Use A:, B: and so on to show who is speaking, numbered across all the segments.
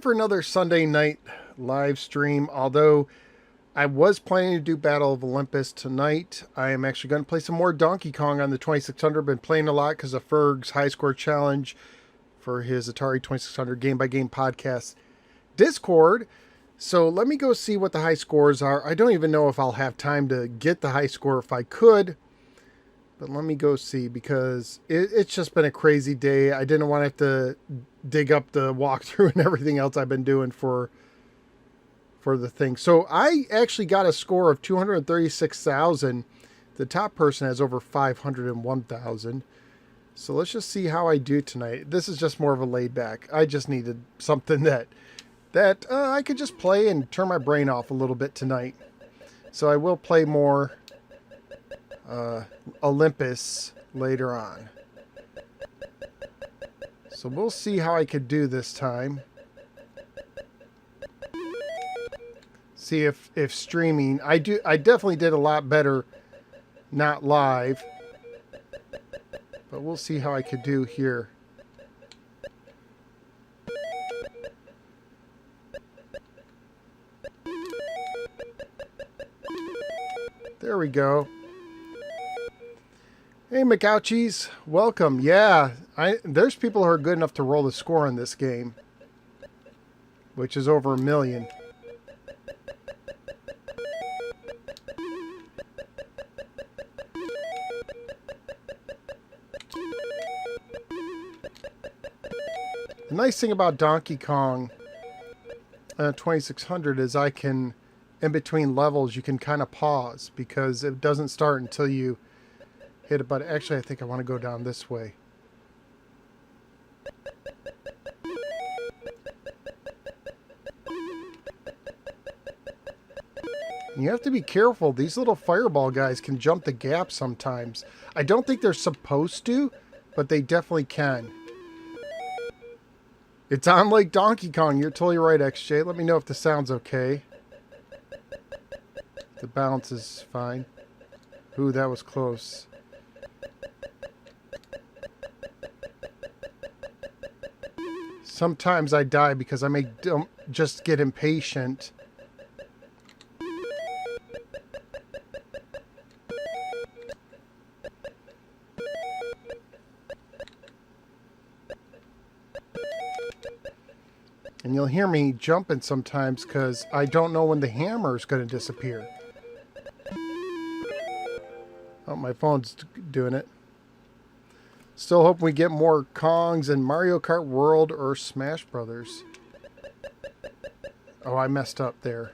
A: For another Sunday night live stream. Although I was planning to do Battle of Olympus tonight, I am actually going to play some more Donkey Kong on the 2600. Been playing a lot because of Ferg's high score challenge for his Atari 2600 game by game podcast Discord. So let me go see what the high scores are. I don't even know if I'll have time to get the high score if I could. But let me go see, because it's just been a crazy day. I didn't want to have to dig up the walkthrough and everything else I've been doing for the thing. So I actually got a score of 236,000. The top person has over 501,000. So let's just see how I do tonight. This is just more of a laid back. I just needed something that I could just play and turn my brain off a little bit tonight. So I will play more Olympus later on. So we'll see how I could do this time. See if streaming. I definitely did a lot better not live. But we'll see how I could do here. There we go. Hey, McOuchies, welcome. Yeah, there's people who are good enough to roll the score in this game, which is over 1 million. The nice thing about Donkey Kong 2600 is I can, in between levels, you can kind of pause, because it doesn't start until you hit it. But actually, I think I want to go down this way. And you have to be careful. These little fireball guys can jump the gap sometimes. I don't think they're supposed to, but they definitely can. It's on like Donkey Kong. You're totally right, XJ. Let me know if the sound's okay. The bounce is fine. Ooh, that was close. Sometimes I die because I may just get impatient. And you'll hear me jumping sometimes because I don't know when the hammer is going to disappear. Oh, my phone's doing it. Still hoping we get more Kongs in Mario Kart World or Smash Brothers. Oh, I messed up there.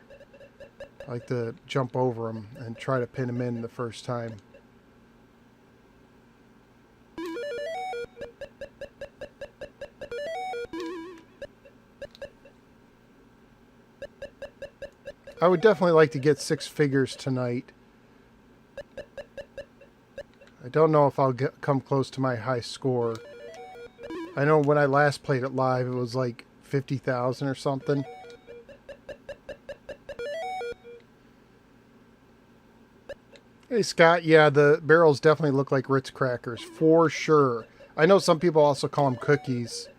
A: I like to jump over them and try to pin them in the first time. I would definitely like to get 6 figures tonight. I don't know if I'll come close to my high score. I know when I last played it live, it was like 50,000 or something. Hey, Scott. Yeah, the barrels definitely look like Ritz crackers, for sure. I know some people also call them cookies.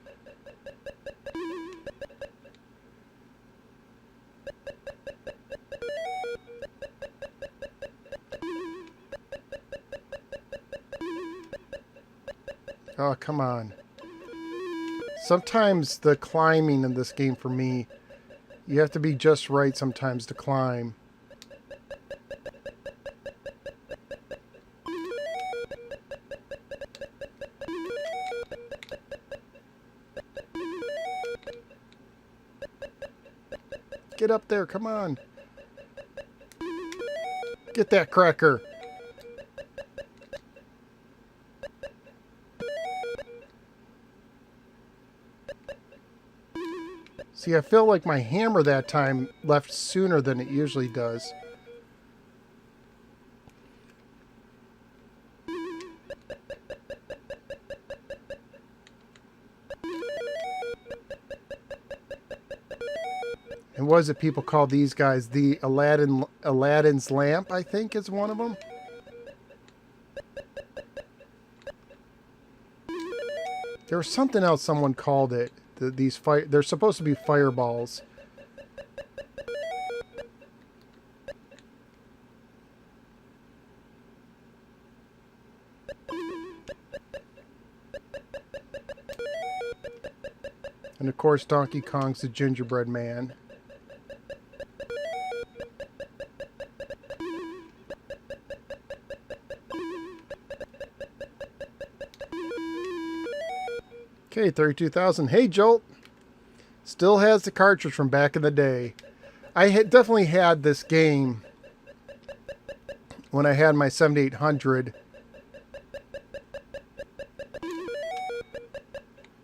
A: Oh, come on. Sometimes the climbing in this game for me, you have to be just right sometimes to climb. Get up there, come on. Get that cracker. See, I feel like my hammer that time left sooner than it usually does. And what is it people call these guys? The Aladdin's lamp, I think, is one of them. There was something else someone called it. these fire. They're supposed to be fireballs. And of course, Donkey Kong's the gingerbread man. Okay, 32,000. Hey, Jolt. Still has the cartridge from back in the day. I had definitely had this game when I had my 7800.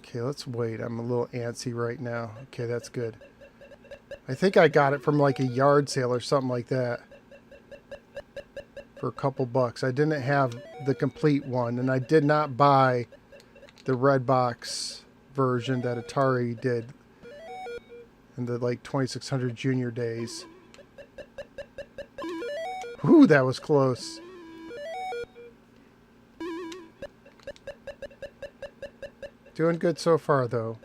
A: Okay, let's wait. I'm a little antsy right now. Okay, that's good. I think I got it from like a yard sale or something like that for a couple bucks. I didn't have the complete one, and I did not buy the red box version that Atari did in the like 2600 Junior days. Whew, that was close. Doing good so far, though.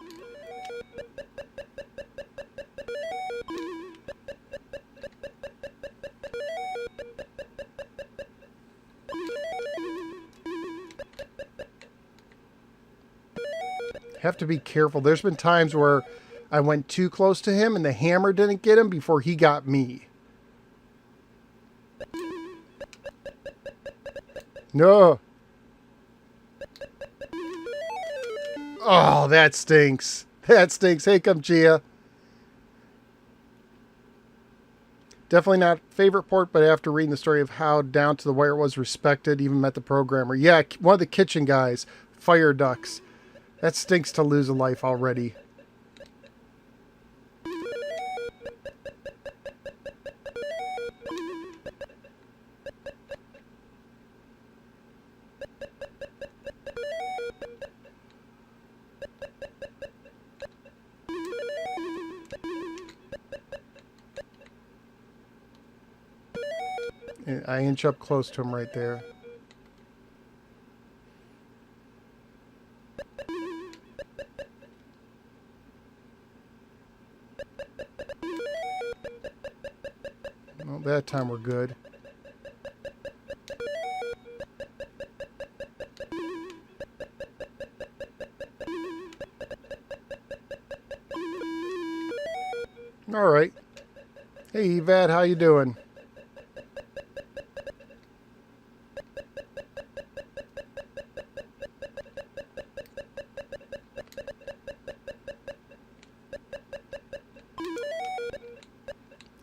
A: Have to be careful. There's been times where I went too close to him and the hammer didn't get him before he got me. No. Oh, that stinks. That stinks. Hey, come Gia. Definitely not favorite port, but after reading the story of how down to the wire it was respected, even met the programmer. Yeah, one of the kitchen guys, fire ducks. That stinks to lose a life already. I inch up close to him right there. Well, that time we're good. All right. Hey, Evad, how you doing?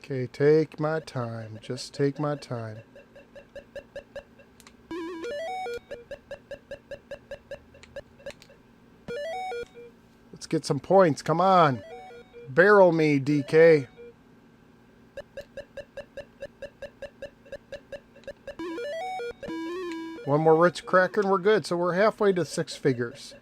A: Okay, take my time. Just take my time. Let's get some points. Come on. Barrel me, DK. One more Ritz cracker and we're good. So we're halfway to 6 figures.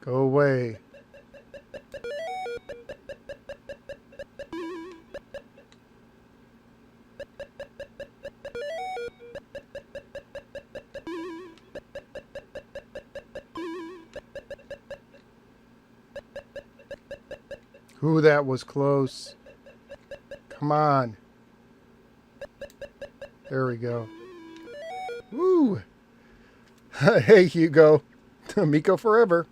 A: Go away. Ooh, that was close. Come on. There we go. Woo! Hey, Hugo. Miko forever.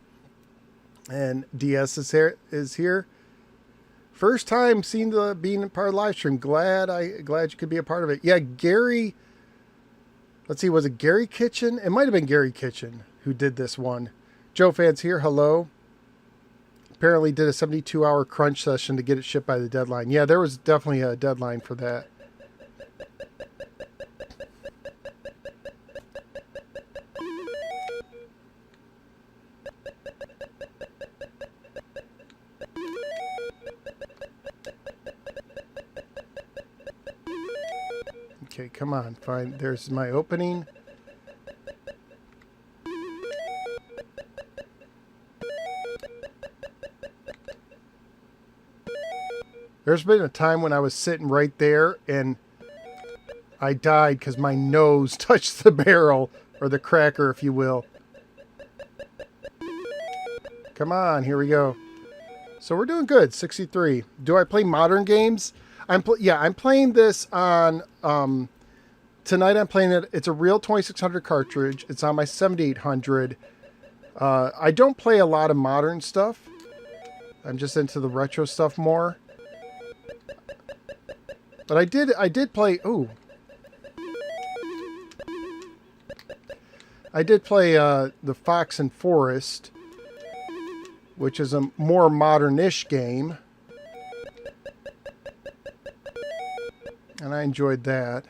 A: And DS is here. First time seeing being part of the live stream. Glad you could be a part of it. Yeah, Gary. Let's see, was it Gary Kitchen? It might have been Gary Kitchen who did this one. Joe fans here. Hello. Apparently did a 72-hour crunch session to get it shipped by the deadline. Yeah, there was definitely a deadline for that. Okay, come on. Fine. There's my opening. There's been a time when I was sitting right there and I died because my nose touched the barrel, or the cracker, if you will. Come on, here we go. So we're doing good, 63. Do I play modern games? I'm playing this on, tonight I'm playing it. It's a real 2600 cartridge. It's on my 7800. I don't play a lot of modern stuff. I'm just into the retro stuff more. But I did play, ooh. I did play the Fox and Forest, which is a more modern-ish game. And I enjoyed that.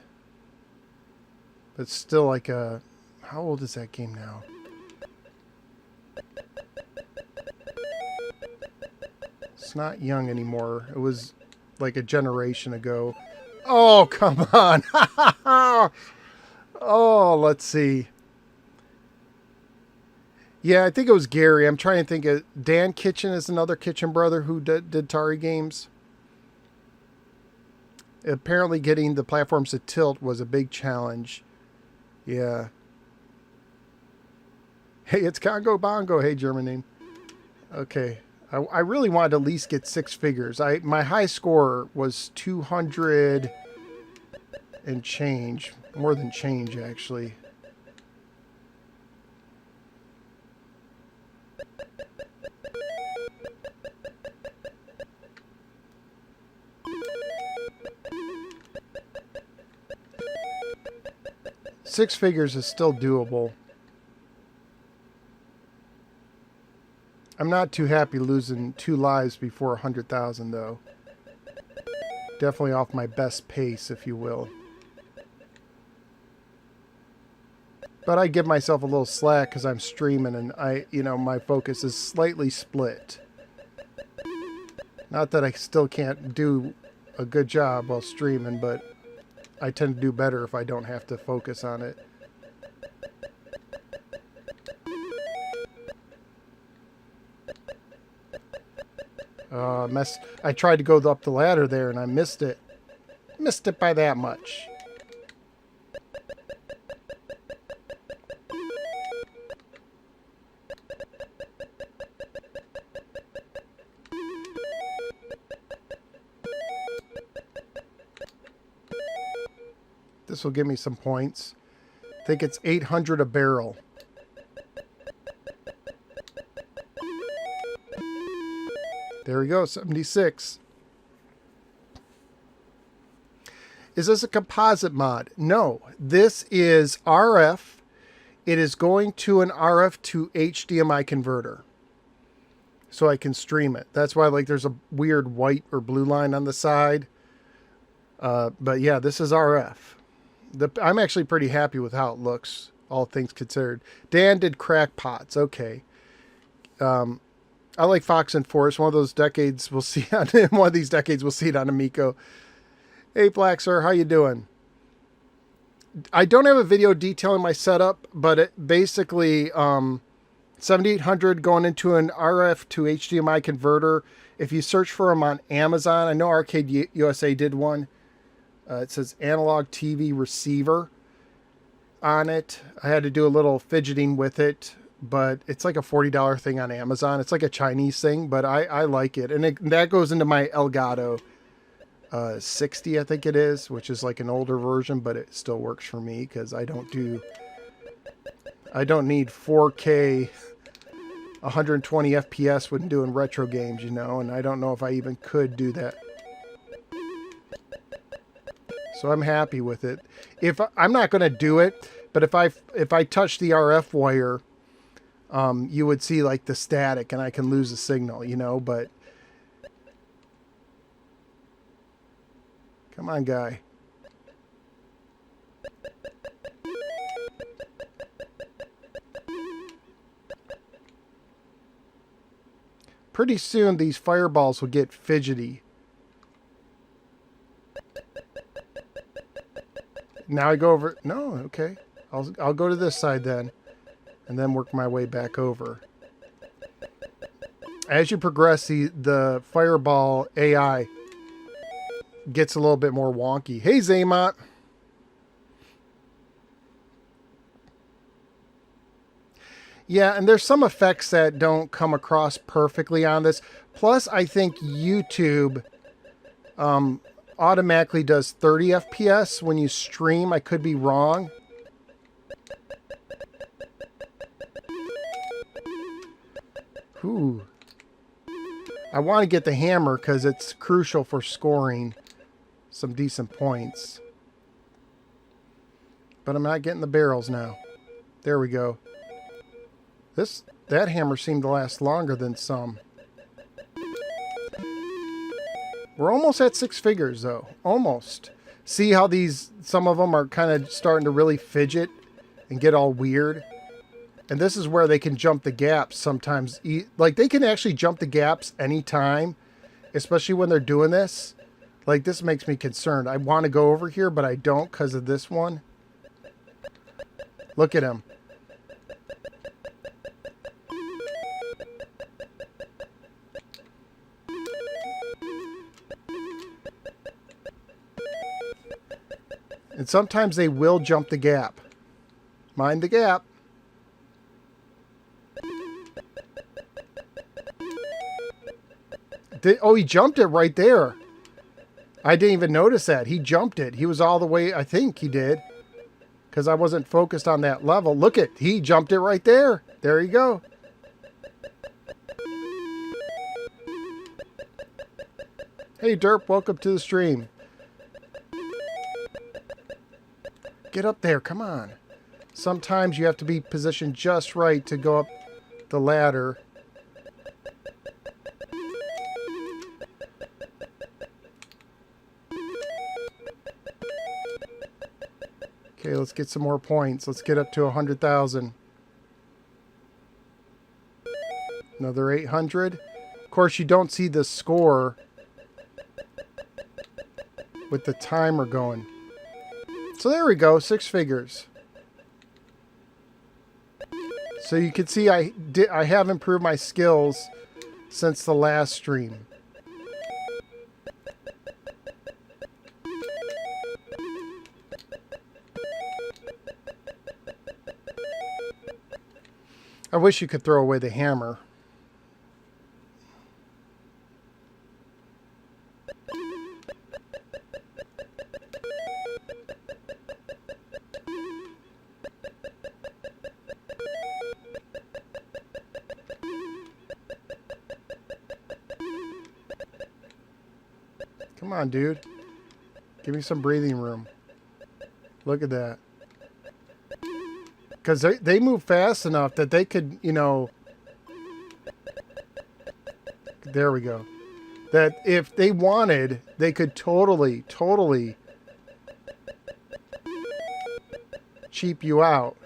A: But still like a... How old is that game now? It's not young anymore. It was like a generation ago. Oh, come on. Oh, let's see. Yeah, I think it was Gary. I'm trying to think of... Dan Kitchen is another Kitchen brother who did Atari games. Apparently getting the platforms to tilt was a big challenge. Yeah. Hey, it's Congo Bongo. Hey, Germany. Okay. I really wanted to at least get 6 figures. My high score was 200 and change. More than change, actually. Six figures is still doable. I'm not too happy losing 2 lives before 100,000 though. Definitely off my best pace, if you will. But I give myself a little slack because I'm streaming and my focus is slightly split. Not that I still can't do a good job while streaming, but I tend to do better if I don't have to focus on it. I tried to go up the ladder there and I missed it. Missed it by that much. This will give me some points. I think it's 800 a barrel. There we go, 76. Is this a composite mod? No, this is RF. It is going to an RF to HDMI converter. So I can stream it. That's why there's a weird white or blue line on the side. But yeah, this is RF. I'm actually pretty happy with how it looks, all things considered. Dan did crackpots. Okay. I like Fox and Forest. One of those decades we'll see on one of these decades we'll see it on Amico. Hey, Black Sir, how you doing? I don't have a video detailing my setup, but it basically 7800 going into an RF to HDMI converter. If you search for them on Amazon, I know Arcade USA did one. It says analog TV receiver on it. I had to do a little fidgeting with it, but it's like a $40 thing on Amazon. It's like a Chinese thing, but I like it. And that goes into my Elgato 60, I think it is, which is like an older version, but it still works for me because I don't need 4K 120 FPS when doing retro games, and I don't know if I even could do that. So I'm happy with it. I'm not going to do it, but if I touch the RF wire, you would see like the static and I can lose the signal, but come on, guy. Pretty soon these fireballs will get fidgety. now I go over. No, okay. I'll go to this side then, and then work my way back over. As you progress, the fireball AI gets a little bit more wonky. Hey, Zaymont. Yeah, and there's some effects that don't come across perfectly on this. Plus, I think YouTube automatically does 30 FPS when you stream. I could be wrong. Ooh. I want to get the hammer because it's crucial for scoring some decent points. But I'm not getting the barrels now. There we go. That hammer seemed to last longer than some. We're almost at 6 figures though. Almost. See how some of them are kind of starting to really fidget and get all weird? And this is where they can jump the gaps sometimes. Like, they can actually jump the gaps anytime, especially when they're doing this. Like, this makes me concerned. I want to go over here, but I don't because of this one. Look at him. And sometimes they will jump the gap. Mind the gap. Oh, he jumped it right there. I didn't even notice that. He jumped it. He was all the way, I think he did. Because I wasn't focused on that level. Look at, he jumped it right there. There you go. Hey, Derp, welcome to the stream. Get up there, come on. Sometimes you have to be positioned just right to go up the ladder. Okay, let's get some more points. Let's get up to 100,000. Another 800. Of course, you don't see the score with the timer going. So there we go, 6 figures. So you can see I have improved my skills since the last stream. I wish you could throw away the hammer. Come on, dude. Give me some breathing room. Look at that. Because they move fast enough that they could, you know... There we go. That if they wanted, they could totally cheap you out.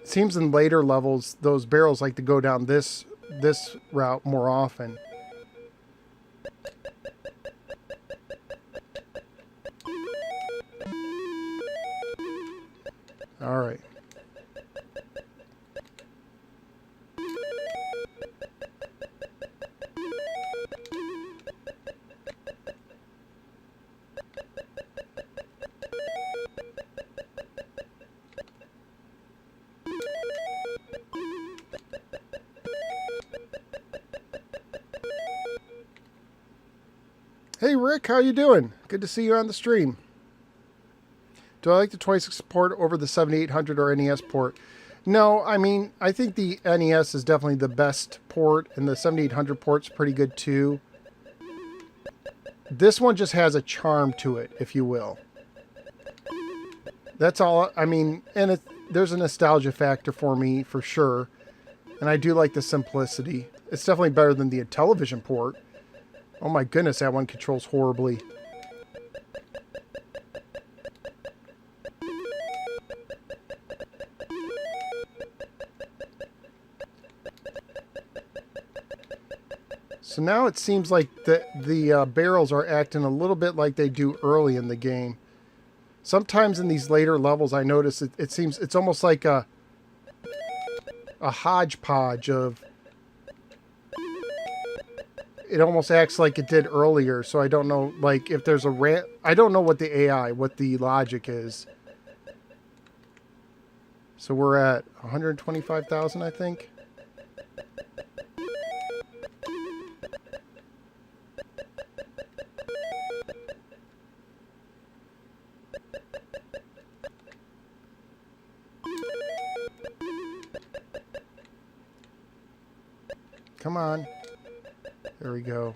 A: Seems in later levels those barrels like to go down this route more often. All right. Hey Rick, how you doing? Good to see you on the stream. Do I like the 26 port over the 7800 or NES port? No, I mean, I think the NES is definitely the best port, and the 7800 port's pretty good too. This one just has a charm to it, if you will. That's all, I mean, and there's a nostalgia factor for me, for sure. And I do like the simplicity. It's definitely better than the television port. Oh my goodness, that one controls horribly. So now it seems like the barrels are acting a little bit like they do early in the game. Sometimes in these later levels, I notice it seems it's almost like a hodgepodge of. It almost acts like it did earlier, so I don't know, like, if there's a I don't know what the AI, what the logic is. So we're at 125,000, I think. Come on. There we go.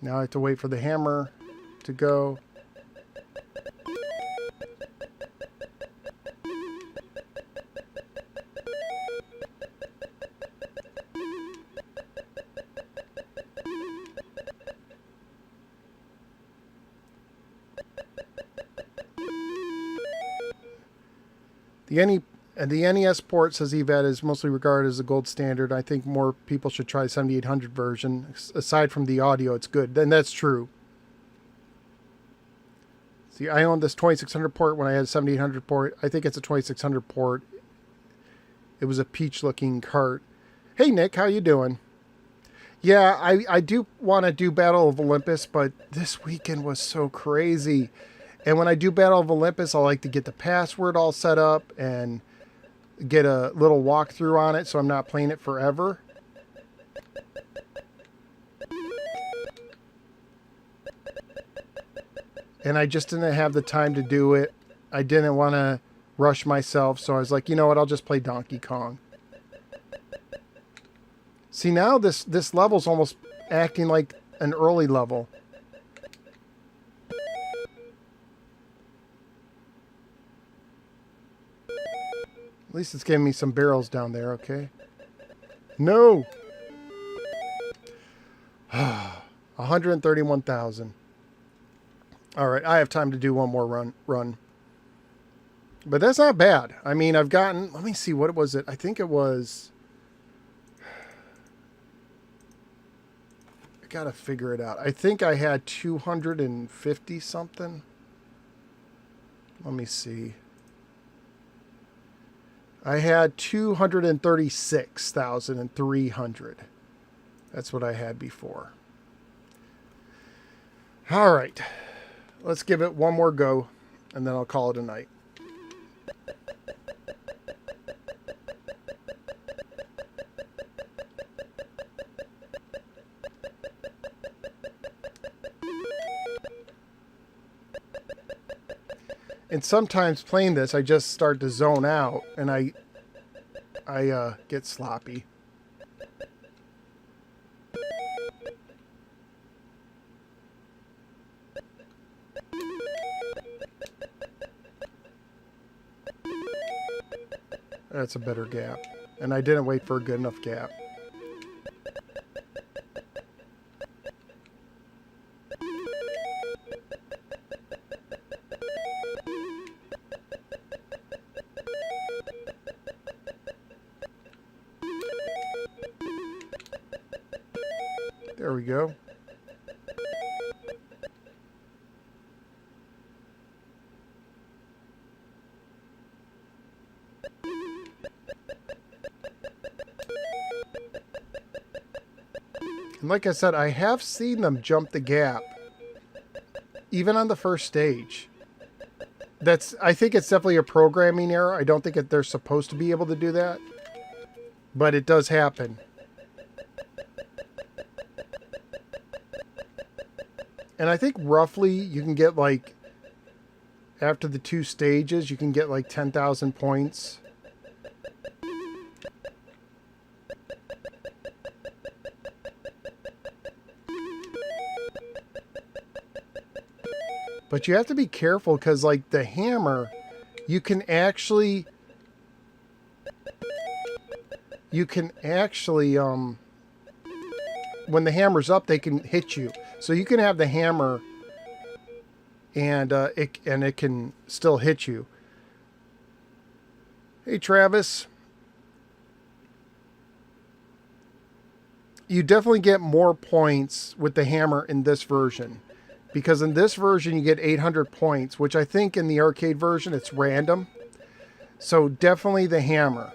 A: Now I have to wait for the hammer to go. The NES port, says EVAT, is mostly regarded as the gold standard. I think more people should try the 7800 version. Aside from the audio, it's good. And that's true. See, I owned this 2600 port when I had a 7800 port. I think it's a 2600 port. It was a peach-looking cart. Hey, Nick, how you doing? Yeah, I do want to do Battle of Olympus, but this weekend was so crazy. And when I do Battle of Olympus, I like to get the password all set up and get a little walkthrough on it so I'm not playing it forever. And I just didn't have the time to do it. I didn't want to rush myself, so I was like, you know what, I'll just play Donkey Kong. See, now this level's almost acting like an early level. At least it's giving me some barrels down there, okay? No! 131,000. Alright, I have time to do one more run. But that's not bad. I mean, I've gotten... Let me see, what was it? I think it was... I gotta figure it out. I think I had 250 something. Let me see. I had 236,300. That's what I had before. All right. Let's give it one more go, and then I'll call it a night. And sometimes playing this, I just start to zone out, and I get sloppy. That's a better gap. And I didn't wait for a good enough gap. There we go. And like I said, I have seen them jump the gap, even on the first stage. I think it's definitely a programming error. I don't think they're supposed to be able to do that, but it does happen. And I think roughly you can get, like, after the 2 stages, you can get like 10,000 points. But you have to be careful because, like, the hammer, you can actually when the hammer's up, they can hit you. So you can have the hammer and it can still hit you. Hey, Travis. You definitely get more points with the hammer in this version. Because in this version you get 800 points, which I think in the arcade version it's random. So definitely the hammer.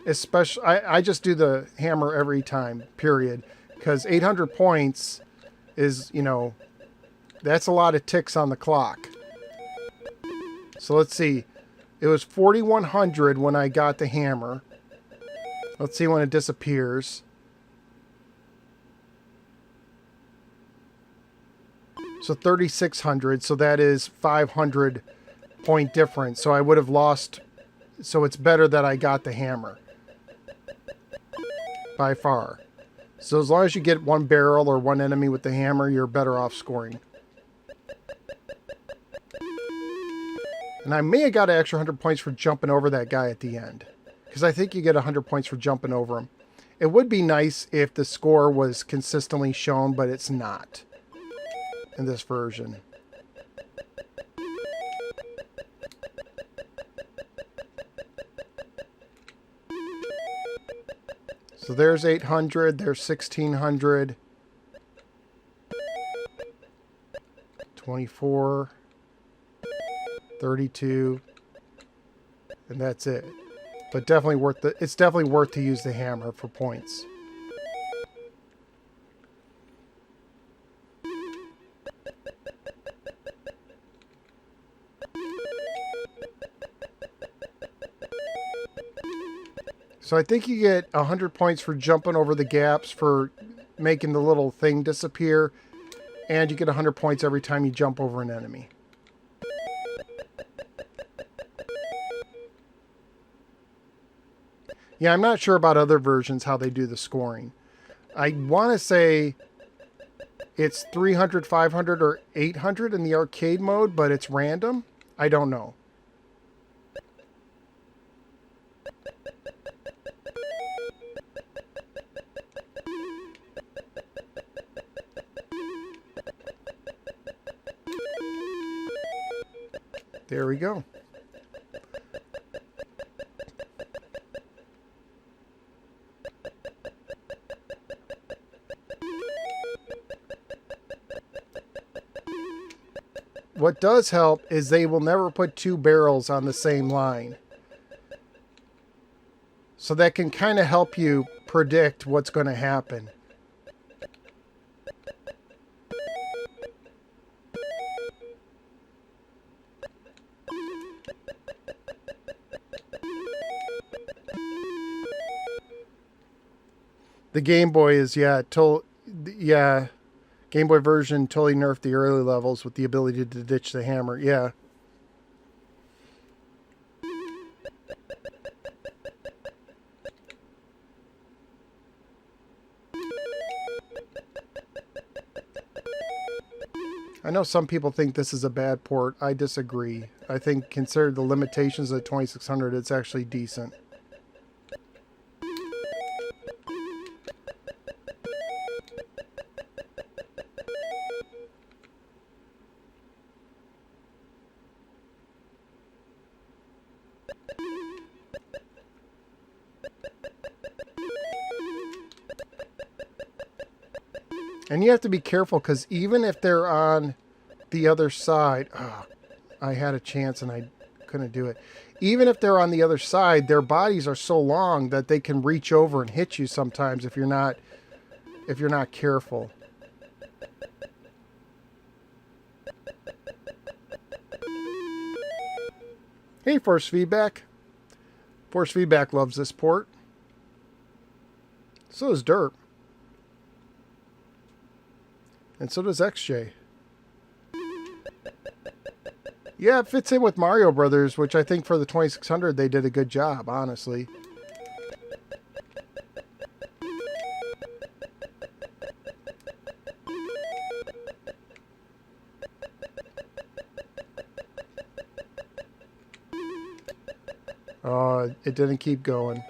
A: Especially, I just do the hammer every time, period. Because 800 points is, you know, that's a lot of ticks on the clock. So let's see. It was 4,100 when I got the hammer. Let's see when it disappears. So 3,600. So that is 500 point difference. So I would have lost. So it's better that I got the hammer. By far. So as long as you get one barrel or one enemy with the hammer, you're better off scoring. And I may have got an extra 100 points for jumping over that guy at the end. Because I think you get 100 points for jumping over him. It would be nice if the score was consistently shown, but it's not in this version. So there's 800, there's 1,600. 24. 32. And that's it. But definitely worth it's definitely worth to use the hammer for points. So I think you get 100 points for jumping over the gaps, for making the little thing disappear, and you get 100 points every time you jump over an enemy. Yeah, I'm not sure about other versions how they do the scoring. I want to say it's 300, 500, or 800 in the arcade mode, but it's random. I don't know. There we go. What does help is they will never put two barrels on the same line. So that can kind of help you predict what's going to happen. The Game Boy is, Game Boy version totally nerfed the early levels with the ability to ditch the hammer. Yeah. I know some people think this is a bad port. I disagree. I think, considered the limitations of the 2600, it's actually decent. And you have to be careful, because even if they're on the other side... Oh, I had a chance and I couldn't do it. Even if they're on the other side, their bodies are so long that they can reach over and hit you sometimes if you're not careful. Hey, Force Feedback. Force Feedback loves this port. So does Derp. And so does XJ. Yeah, it fits in with Mario Brothers, which I think for the 2600 they did a good job, honestly. Oh, it didn't keep going.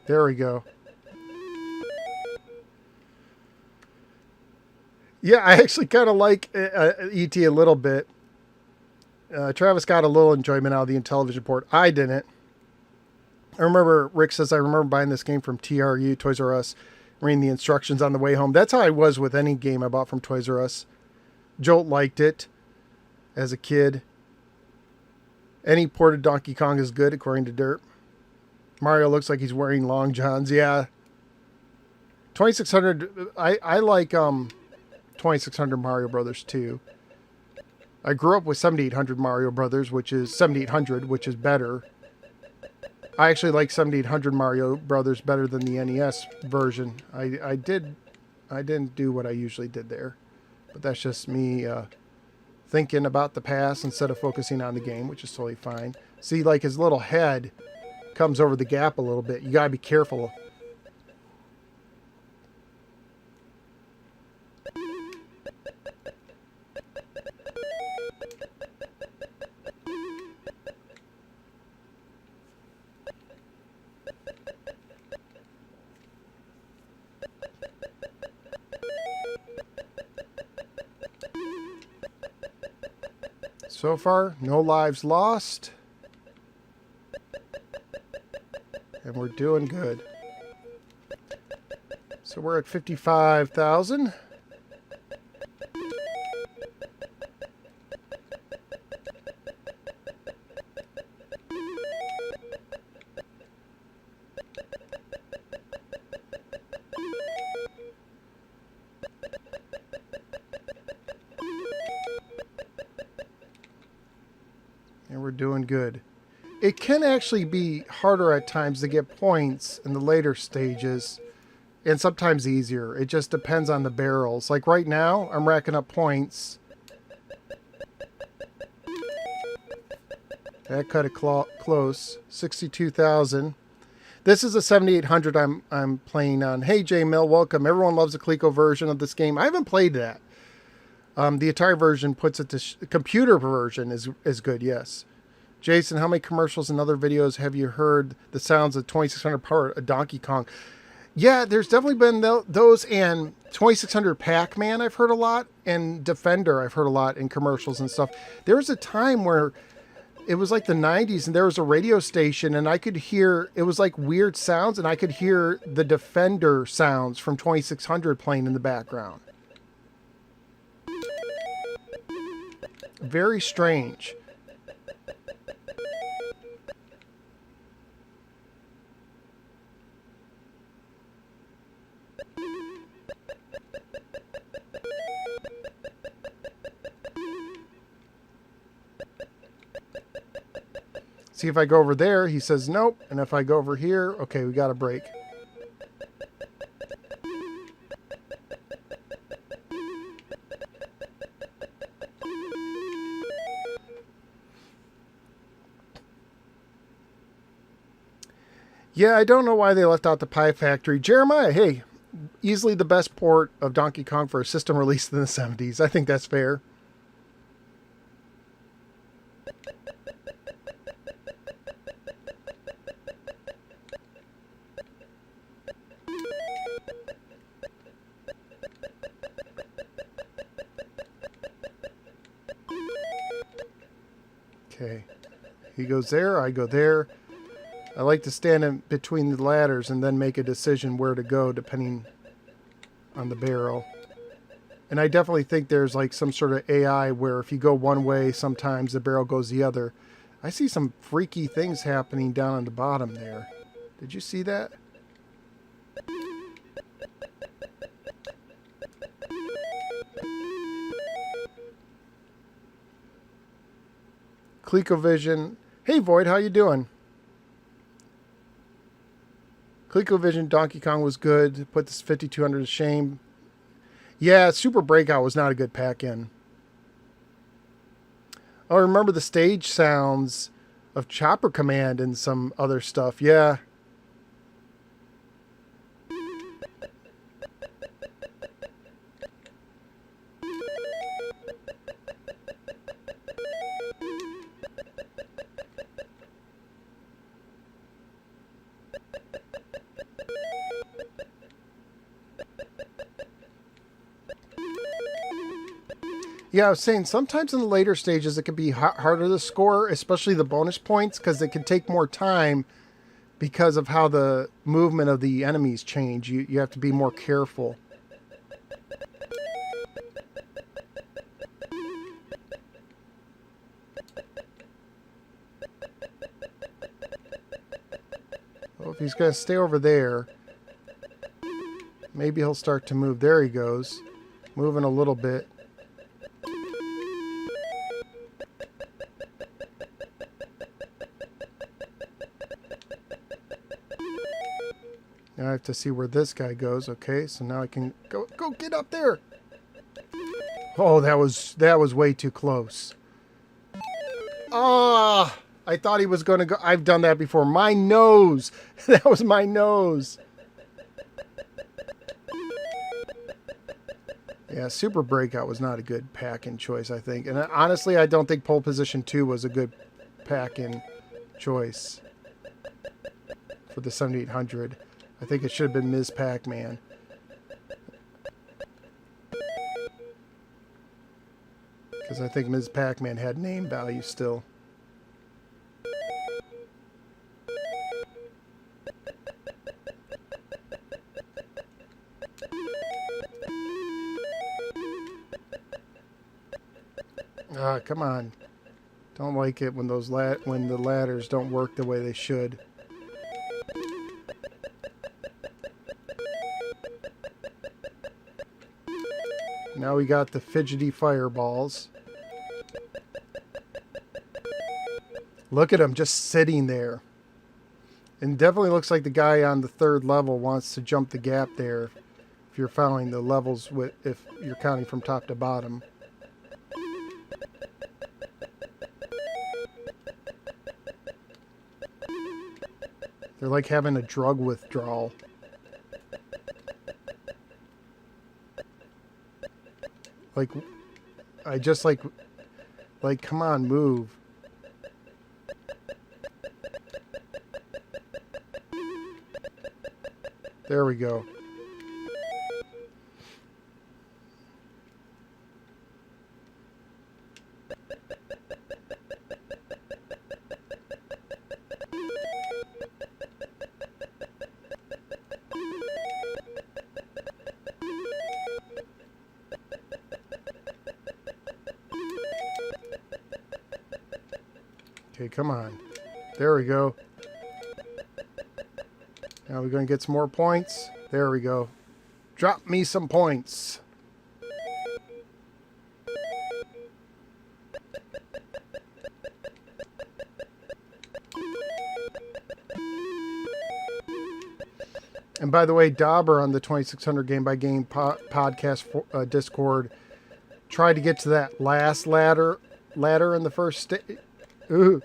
A: There we go. Yeah, I actually kind of like ET a little bit. Travis got a little enjoyment out of the Intellivision port. I didn't. I remember Rick says I remember buying this game from TRU Toys R Us, reading the instructions on the way home. That's how I was with any game I bought from Toys R Us. Jolt liked it as a kid. Any ported Donkey Kong is good, according to Dirt. Mario looks like he's wearing long johns. Yeah. 2600. I like 2600 Mario Brothers too. I grew up with 7800 Mario Brothers, which is 7800, which is better. I actually like 7800 Mario Brothers better than the NES version. I didn't do what I usually did there, but that's just me thinking about the past instead of focusing on the game, which is totally fine. See, like his little head comes over the gap a little bit. You gotta be careful. So far, no lives lost. And we're doing good. So we're at 55,000. And we're doing good. It can actually be harder at times to get points in the later stages, and sometimes easier. It just depends on the barrels. Like right now, I'm racking up points. That cut it close. 62,000. This is a 7800 I'm playing on. Hey J Mill, welcome. Everyone loves the Coleco version of this game. I haven't played that. The Atari version puts it to computer version is good. Yes. Jason, how many commercials and other videos have you heard the sounds of 2600 power Donkey Kong? Yeah, there's definitely been those, and 2600 Pac-Man I've heard a lot, and Defender I've heard a lot in commercials and stuff. There was a time where it was like the 90s, and there was a radio station, and I could hear, it was like weird sounds, and I could hear the Defender sounds from 2600 playing in the background. Very strange. See, if I go over there, he says nope. And if I go over here, okay, we got a break. Yeah, I don't know why they left out the Pie Factory. Jeremiah, hey, easily the best port of Donkey Kong for a system released in the 70s. I think that's fair. Okay, he goes there, I go there. I like to stand in between the ladders and then make a decision where to go depending on the barrel. And I definitely think there's like some sort of AI where if you go one way, sometimes the barrel goes the other. I see some freaky things happening down on the bottom there. Did you see that? ColecoVision. Hey Void, how you doing? ColecoVision Donkey Kong was good. Put this 5200 to shame. Yeah, Super Breakout was not a good pack-in. Oh, I remember the stage sounds of Chopper Command and some other stuff. Yeah. Yeah, I was saying sometimes in the later stages it can be harder to score, especially the bonus points, because it can take more time because of how the movement of the enemies change. You have to be more careful. Well, if he's going to stay over there, maybe he'll start to move. There he goes. Moving a little bit. Now I have to see where this guy goes. Okay, so now I can go get up there. Oh, that was way too close. Ah, I thought he was going to go. I've done that before. My nose. That was my nose. Yeah, Super Breakout was not a good pack-in choice, I think. And honestly, I don't think Pole Position 2 was a good pack-in choice for the 7800. I think it should have been Ms. Pac-Man. Because I think Ms. Pac-Man had name value still. Ah, come on. Don't like it when those when the ladders don't work the way they should. Now we got the fidgety fireballs. Look at him just sitting there. And definitely looks like the guy on the third level wants to jump the gap there. If you're following the levels, if you're counting from top to bottom. They're like having a drug withdrawal. Like, I just like, come on, move. There we go. Okay, come on. There we go. Now we're going to get some more points. There we go. Drop me some points. And by the way, Dauber on the 2600 Game by Game podcast Discord tried to get to that last ladder in the first stage. Ooh.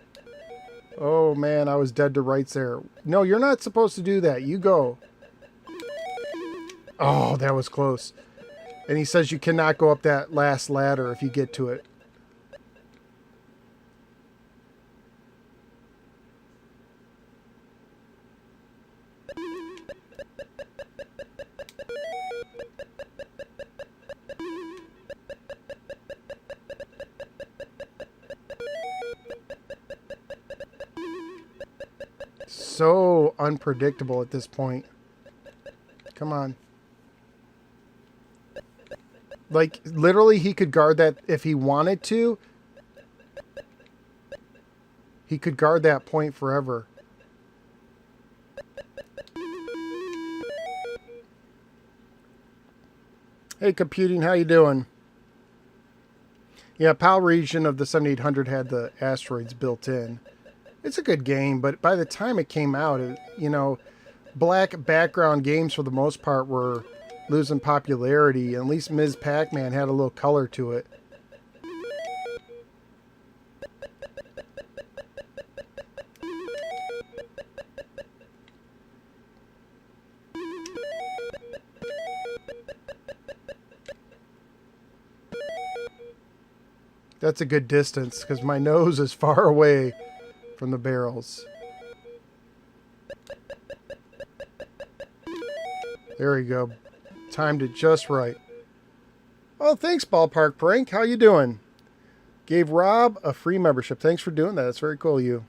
A: Oh man, I was dead to rights there. No, you're not supposed to do that. You go. Oh, that was close. And he says you cannot go up that last ladder if you get to it. So unpredictable at this point. Come on. Like, literally, he could guard that if he wanted to. He could guard that point forever. Hey, computing, how you doing? Yeah, PAL region of the 7800 had the asteroids built in. It's a good game, but by the time it came out, you know, black background games for the most part were losing popularity. At least Ms. Pac-Man had a little color to it. That's a good distance because my nose is far away from the barrels. There we go. Timed it just right. Oh, thanks, Ballpark Prank. How you doing? Gave Rob a free membership. Thanks for doing that. That's very cool of you.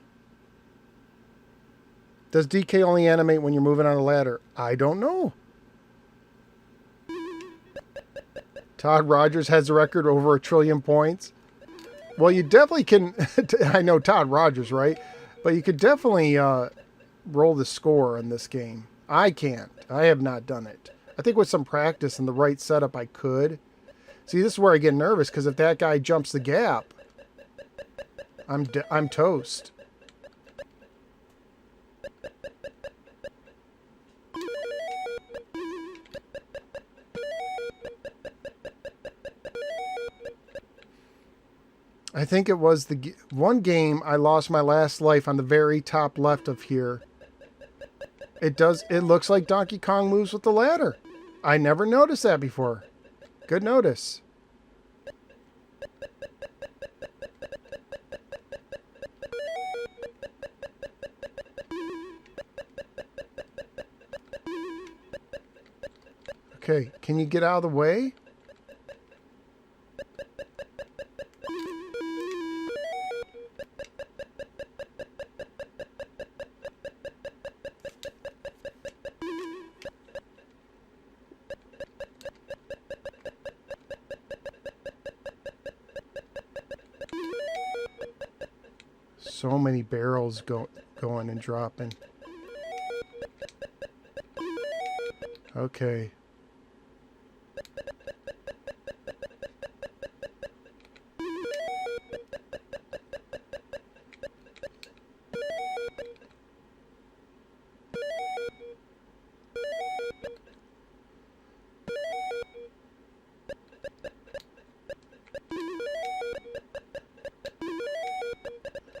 A: Does DK only animate when you're moving on a ladder? I don't know. Todd Rogers has the record over 1 trillion points. Well, you definitely can. I know Todd Rogers, right? But you could definitely roll the score in this game. I can't. I have not done it. I think with some practice and the right setup, I could. See, this is where I get nervous, because if that guy jumps the gap, I'm toast. I think it was the one game I lost my last life on the very top left of here. It looks like Donkey Kong moves with the ladder. I never noticed that before. Good notice. Okay, can you get out of the way? So many barrels going and dropping. Okay.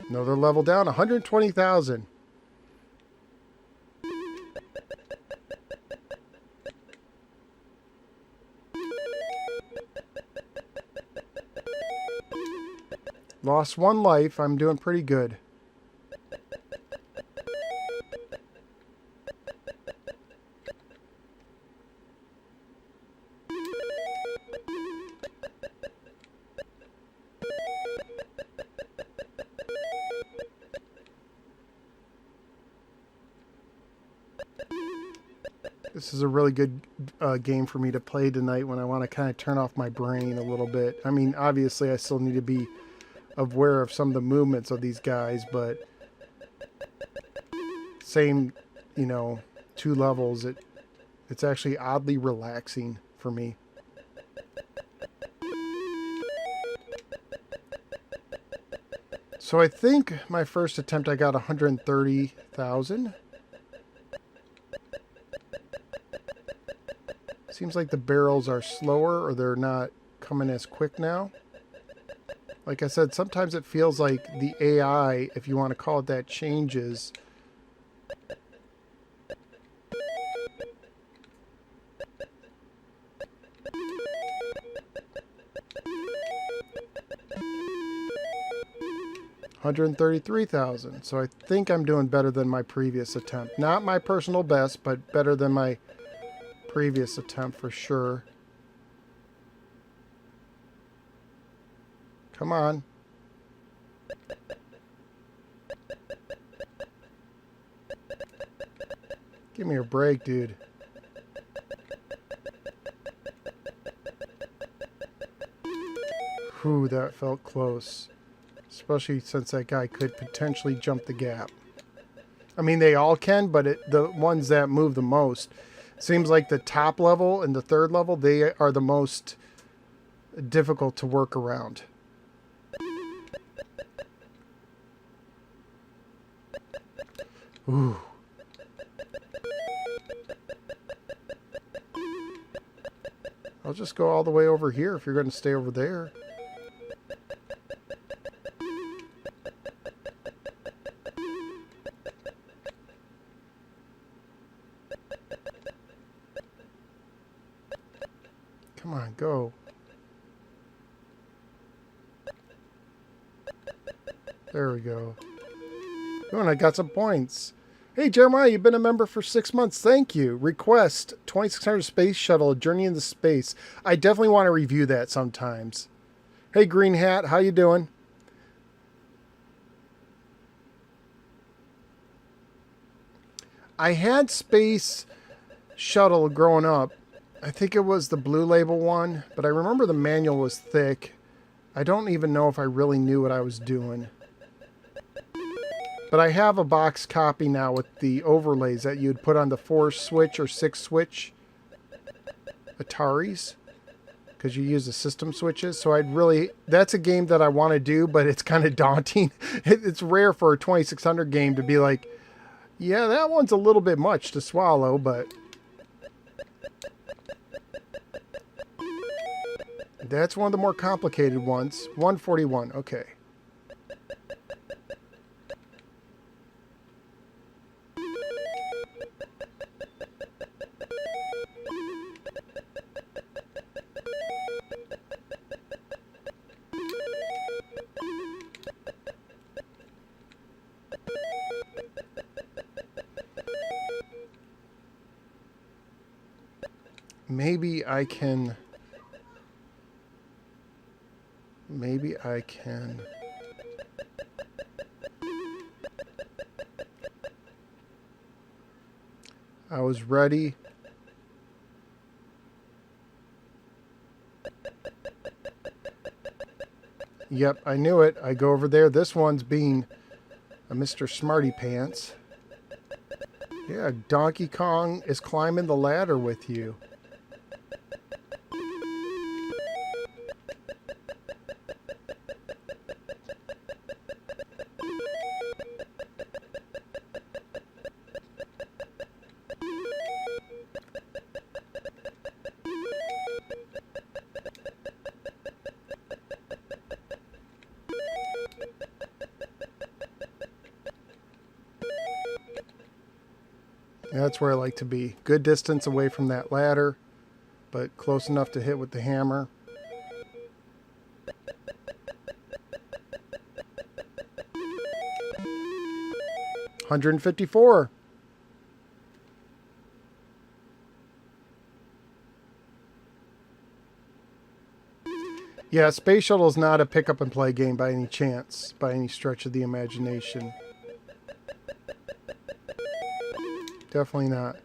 A: Another level down, 120,000. Lost 1 life. I'm doing pretty good. This is a really good game for me to play tonight when I want to kind of turn off my brain a little bit. I mean, obviously I still need to be aware of some of the movements of these guys, but same, 2 levels, it's actually oddly relaxing for me. So I think my first attempt I got 130,000. Seems like the barrels are slower, or they're not coming as quick now. Like I said, sometimes it feels like the AI, if you want to call it that, changes. $133,000. So I think I'm doing better than my previous attempt. Not my personal best, but better than my previous attempt for sure. Come on. Give me a break, dude. Whew, that felt close. Especially since that guy could potentially jump the gap. I mean, they all can, but the ones that move the most. Seems like the top level and the third level, they are the most difficult to work around. Ooh. I'll just go all the way over here if you're going to stay over there. Come on, go. There we go. Oh, and I got some points. Hey, Jeremiah, you've been a member for 6 months. Thank you. Request 2600 Space Shuttle, Journey into Space. I definitely want to review that sometimes. Hey, Green Hat, how you doing? I had Space Shuttle growing up. I think it was the Blue Label one, but I remember the manual was thick. I don't even know if I really knew what I was doing. But I have a box copy now with the overlays that you'd put on the 4-switch or 6-switch Ataris, because you use the system switches. So that's a game that I want to do, but it's kind of daunting. It's rare for a 2600 game to be like, yeah, that one's a little bit much to swallow, but that's one of the more complicated ones. 141, okay. Maybe I can... I was ready. Yep, I knew it. I go over there. This one's being a Mr. Smarty Pants. Yeah, Donkey Kong is climbing the ladder with you. That's where I like to be. Good distance away from that ladder, but close enough to hit with the hammer. $154. Yeah, Space Shuttle is not a pick up and play game by any chance, by any stretch of the imagination. Definitely not.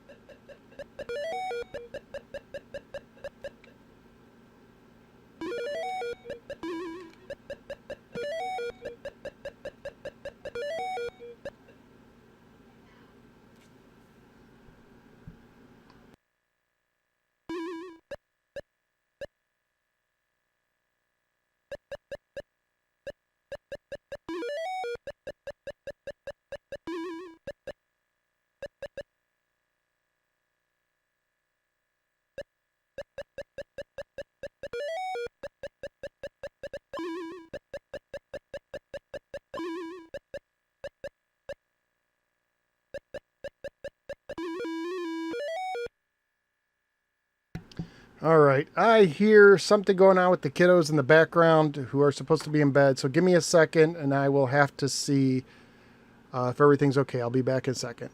A: All right, I hear something going on with the kiddos in the background who are supposed to be in bed. So give me a second and I will have to see if everything's okay. I'll be back in a second.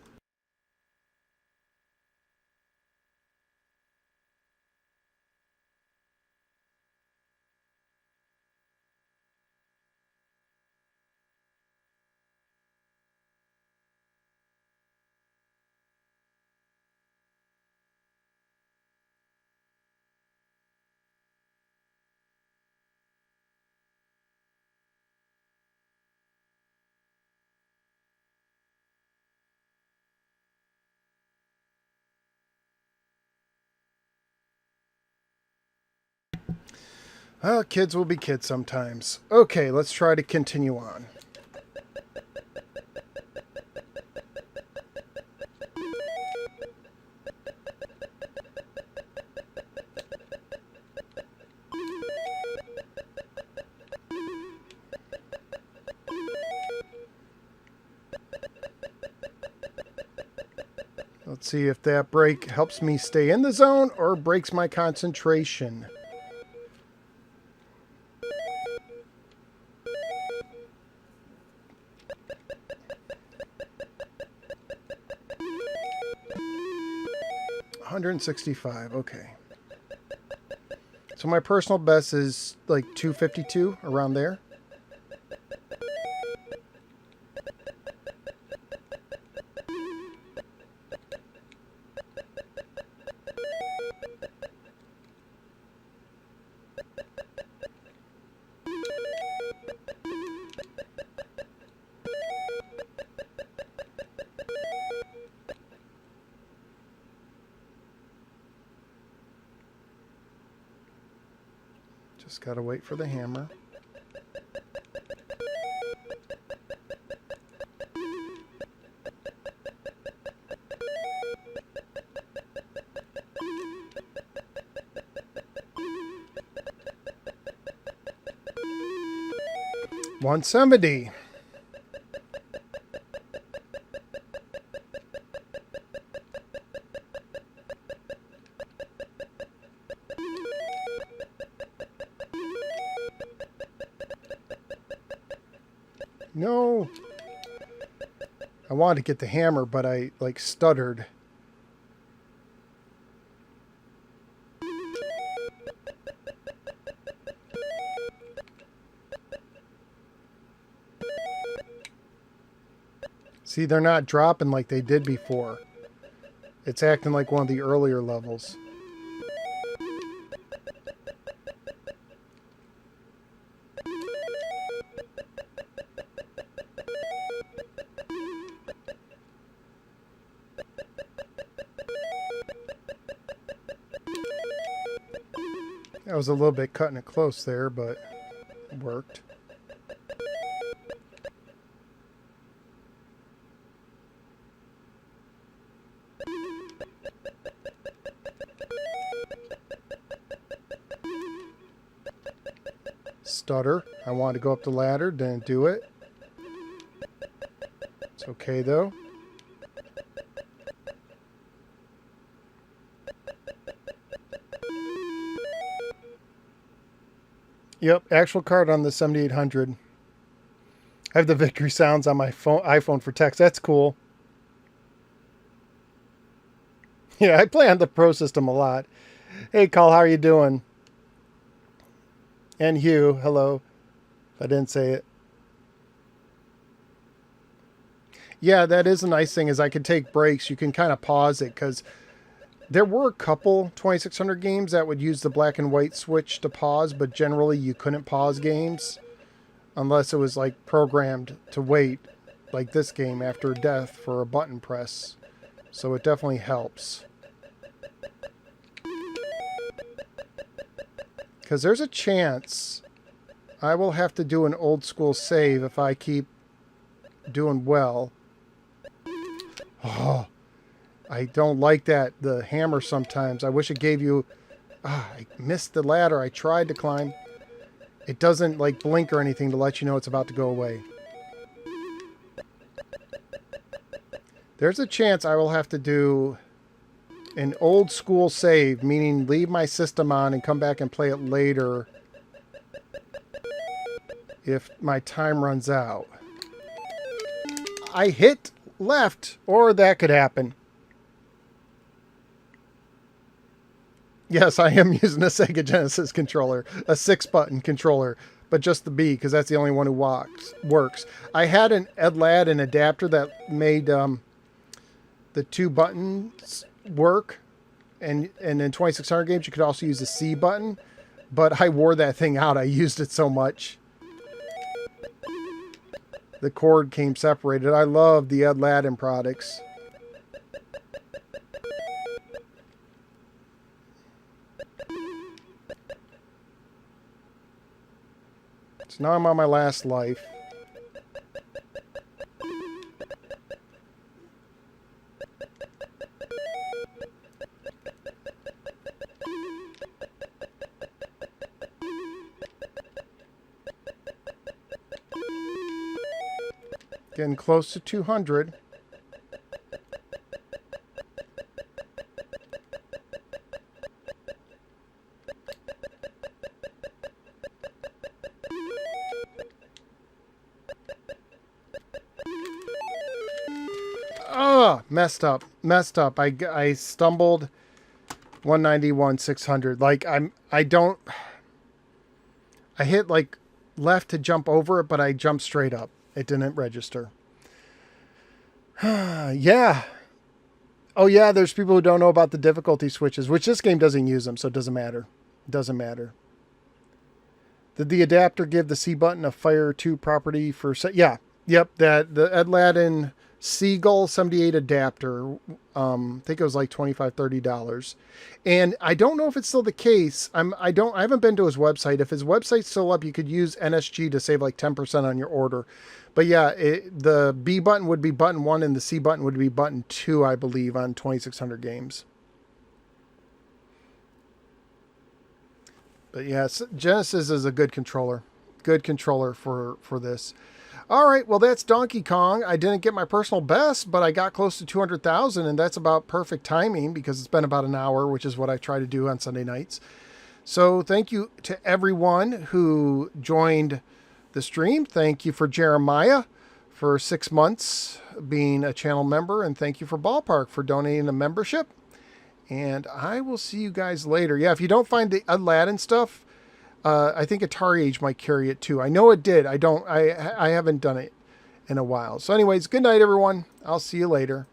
A: Well, kids will be kids sometimes. Okay, let's try to continue on. Let's see if that break helps me stay in the zone or breaks my concentration. 165. Okay. So my personal best is like 252, around there. Just gotta wait for the hammer. $170. No. I wanted to get the hammer, but I like stuttered. See, they're not dropping like they did before. It's acting like one of the earlier levels. I was a little bit cutting it close there, but it worked. Stutter. I wanted to go up the ladder, didn't do it. It's okay though. Yep, actual card on the 7800. I have the victory sounds on my iPhone for text. That's cool. Yeah, I play on the Pro system a lot. Hey, Carl, how are you doing? And Hugh, hello. If I didn't say it. Yeah, that is a nice thing, is I can take breaks. You can kind of pause it, because there were a couple 2600 games that would use the black and white switch to pause, but generally you couldn't pause games unless it was like programmed to wait, like this game, after death for a button press. So it definitely helps. Because there's a chance I will have to do an old school save if I keep doing well. Oh, I don't like that, the hammer sometimes. I wish it gave you... I missed the ladder. I tried to climb. It doesn't like blink or anything to let you know it's about to go away. There's a chance I will have to do an old school save, meaning leave my system on and come back and play it later if my time runs out. I hit left, or that could happen. Yes, I am using a Sega Genesis controller, a 6-button controller, but just the B, because that's the only one who works. I had an EdLAD, an adapter that made the 2 buttons work, and in 2600 games you could also use the C button, but I wore that thing out. I used it so much. The cord came separated. I love the EdLAD products. So now I'm on my last life. Getting close to 200. Oh, messed up. I stumbled 191, 600. Like I hit like left to jump over it, but I jumped straight up. It didn't register. Yeah. Oh yeah, there's people who don't know about the difficulty switches, which this game doesn't use them, so it doesn't matter. It doesn't matter. Did the adapter give the C button a Fire 2 property for... Yeah. Yep, that the Aladdin Seagull 78 adapter, I think it was like $25-$30. And I don't know if it's still the case. I haven't been to his website. If his website's still up, you could use NSG to save like 10% on your order. But yeah, the B button would be button 1 and the C button would be button 2, I believe, on 2600 games. But yes, Genesis is a good controller. Good controller for this. All right, well, that's Donkey Kong. I didn't get my personal best, but I got close to 200,000, and that's about perfect timing because it's been about an hour, which is what I try to do on Sunday nights. So thank you to everyone who joined the stream. Thank you for Jeremiah for 6 months being a channel member, and thank you for Ballpark for donating a membership. And I will see you guys later. Yeah, if you don't find the Aladdin stuff, I think Atari Age might carry it too. I know it did. I haven't done it in a while. So anyways, good night, everyone. I'll see you later.